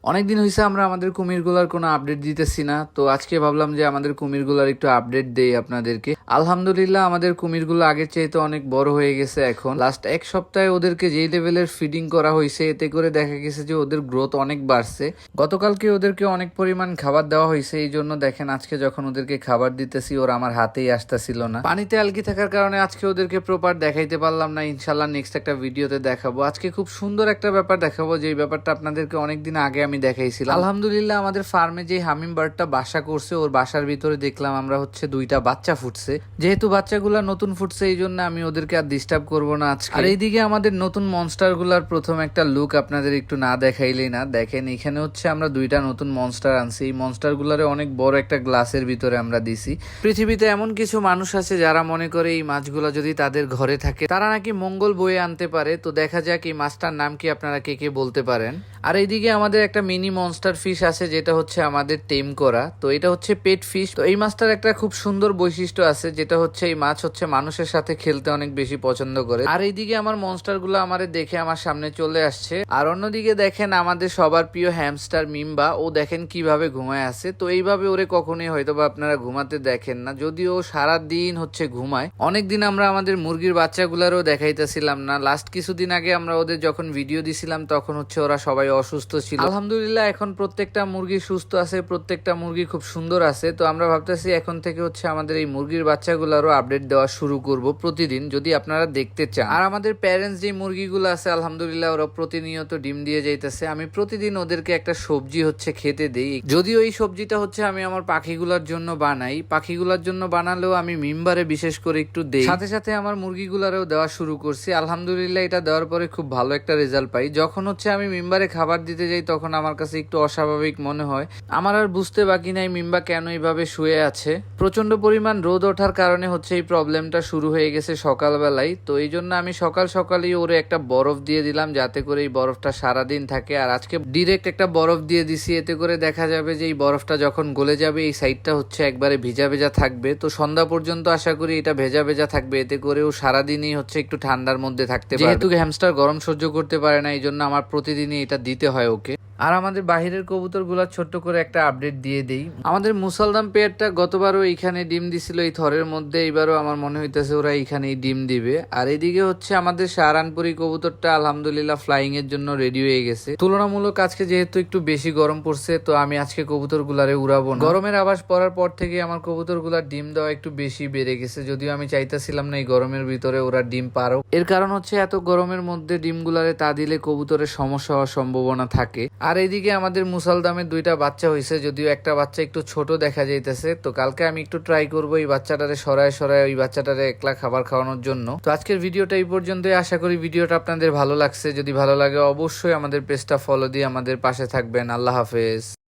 অনেকদিন হয়েছে আমরা আমাদের কুমিরগুলার কোনো আপডেট দিতেছি না, তো আজকে ভাবলাম যে আমাদের কুমিরগুলার একটু আপডেট দেই আপনাদেরকে। আলহামদুলিল্লাহ আমাদের কুমিরগুলো আগের চাইতে অনেক বড় হয়ে গেছে। এখন লাস্ট এক সপ্তাহে ওদেরকে যেই লেভেলের ফিডিং করা হয়েছে, এতে করে দেখা গেছে যে ওদের গ্রোথ অনেক বাড়ছে। গতকালকে ওদেরকে অনেক পরিমাণ খাবার দেওয়া হয়েছে, এই জন্য দেখেন আজকে যখন ওদেরকে খাবার দিতেছি ওরা আমার হাতেই আসতেছিল না। পানিতে আলগি থাকার কারণে আজকে ওদেরকে প্রপার দেখাইতে পারলাম না। ইনশাল্লাহ নেক্সট একটা ভিডিওতে দেখাবো। আজকে খুব সুন্দর একটা ব্যাপার দেখাবো, যে ব্যাপারটা আপনাদেরকে অনেকদিন আগে আমি দেখাইছিলাম। আলহামদুলিল্লাহ আমাদের ফার্মে যে হামিম বার্ডটা বাসা করছে, ওর বাসার ভিতরে দেখলাম আমরা হচ্ছে 2টা বাচ্চা ফুটছে। যেহেতু বাচ্চাগুলা নতুন ফুটছে, এই জন্য আমি ওদেরকে আর ডিস্টার্ব করবো না আজকে। আর এইদিকে আমাদের নতুন মনস্টার গুলার প্রথম একটা লুক আপনাদের একটু না দেখাইলেই না। দেখেন এখানে হচ্ছে আমরা 2টা নতুন মনস্টার আনছি। এই মনস্টার গুলারে অনেক বড় একটা গ্লাসের ভিতরে আমরা দিছি। পৃথিবীতে এমন কিছু মানুষ আছে যারা মনে করে এই মাছগুলা যদি তাদের ঘরে থাকে তারা নাকি মঙ্গল বয়ে আনতে পারে। তো দেখা যাক এই মাছটার নাম কি, আপনারা কে কে বলতে পারেন। আর এইদিকে আমাদের একটা মিনি মনস্টার ফিশ আছে, যেটা হচ্ছে আমাদের টেম করা। তো এটা হচ্ছে পেট ফিশ। তো এই মাছটার একটা খুব সুন্দর বৈশিষ্ট্য আছে, যেটা হচ্ছে এই মাছ হচ্ছে মানুষের সাথে খেলতে অনেক বেশি পছন্দ করে। আর এইদিকে আমার মনস্টার গুলো আমারে দেখে আমার সামনে চলে আসছে। আর অন্যদিকে দেখেন আমাদের সবার প্রিয় হ্যামস্টার মিম্বা, ও দেখেন কিভাবে ঘুমায় আছে। তো এইভাবে ওরে কখনোই হয়তো বা আপনারা ঘুমাতে দেখেন না, যদিও সারা দিন হচ্ছে ঘুমায়। অনেকদিন আমরা আমাদের মুরগির বাচ্চাগুলারও দেখাইতেছিলাম না। লাস্ট কিছুদিন আগে আমরা ওদের যখন ভিডিও দিছিলাম তখন হচ্ছে ওরা সবাই অসুস্থ ছিল। আলহামদুলিল্লাহ এখন প্রত্যেকটা মুরগি সুস্থ আছে, প্রত্যেকটা মুরগি খুব সুন্দর আছে। তো আমরা ভাবতেছি এখন থেকে হচ্ছে আমাদের এই মুরগির বাচ্চাগুলোরও আপডেট দেওয়া শুরু করব প্রতিদিন, যদি আপনারা দেখতে চান। আর আমাদের প্যারেন্টস যে মুরগিগুলো আছে আলহামদুলিল্লাহ ওরা প্রতিনিয়ত ডিম দিয়ে যাইতেছে। আমি প্রতিদিন ওদেরকে একটা সবজি হচ্ছে খেতে দেই, যদিও এই সবজিটা হচ্ছে আমি আমার পাখিগুলোর জন্য বানাই। পাখিগুলোর জন্য বানালেও আমি মিম্বারে বিশেষ করে একটু দেই, সাথে সাথে আমার মুরগিগুলারেও দেওয়া শুরু করছি। আলহামদুলিল্লাহ এটা দেওয়ার পরে খুব ভালো একটা রেজাল্ট পাই। যখন হচ্ছে আমি মিম্বারে খাবার দিতে যাই তখন আমার কাছে একটু অস্বাভাবিক মনে হয়। আমার আর বুঝতে বাকি নাই মিম্বা কেন এইভাবে শুয়ে আছে। প্রচন্ড পরিমাণ রোদ ওঠার কারণে হচ্ছে এই প্রবলেমটা শুরু হয়ে গেছে সকালবেলায়। তো এই জন্য আমি সকাল সকালই ওরে একটা বরফ দিয়ে দিলাম, যাতে করে এই বরফটা সারাদিন থাকে। আর আজকে ডিরেক্ট একটা বরফ দিয়ে দিছি, এতে করে দেখা যাবে যে এই বরফটা যখন গলে যাবে এই সাইডটা হচ্ছে একবারে ভিজা ভেজা থাকবে। তো সন্ধ্যা পর্যন্ত আশা করি এটা ভেজা ভেজা থাকবে, এতে করেও সারাদিনই হচ্ছে একটু ঠান্ডার মধ্যে থাকতে পারবে। যেহেতু হ্যামস্টার গরম সহ্য করতে পারে না, এই জন্য আমার প্রতিদিনই এটা দিতে হয় ওকে। আর আমাদের বাহিরের কবুতর গুলা ছোট্ট করে একটা আপডেট দিয়ে দেই। আমাদের মুসলদাম পেয়ারটা গতবারও এইখানে ডিম দিছিল এই থরের মধ্যে, এইবারও আমার মনে হইতেছে ওরা এইখানেই ডিম দিবে। আর এদিকে হচ্ছে আমাদের সাহারানপুরি কবুতরটা আলহামদুলিল্লাহ ফ্লাইং এর জন্য রেডি হয়ে গেছে। তুলনামূলক আজকে যেহেতু একটু বেশি গরম পড়ছে, তো আমি আজকে কবুতর গুলারে উড়াবো না। গরমের আভাস পড়ার পর থেকে আমার কবুতর গুলার ডিম দেওয়া একটু বেশি বেড়ে গেছে, যদিও আমি চাইতেছিলাম না এই গরমের ভিতরে ওরা ডিম পারো। এর কারণ হচ্ছে এত গরমের মধ্যে ডিম গুলারে তা দিলে কবুতরের সমস্যা হওয়ার সম্ভাবনা থাকে। আর এইদিকে আমাদের মুসালদামের 2টা বাচ্চা হয়েছে, যদিও একটা বাচ্চা একটু ছোট দেখা যাইতেছে। তো কালকে আমি একটু ট্রাই করবো এই বাচ্চাটারে সরায় সরায় ওই বাচ্চাটারে একলা খাবার খাওয়ানোর জন্য। তো আজকের ভিডিওটা এই পর্যন্তই। আশা করি ভিডিওটা আপনাদের ভালো লাগছে। যদি ভালো লাগে অবশ্যই আমাদের পেজটা ফলো দিয়ে আমাদের পাশে থাকবেন। আল্লাহ হাফেজ।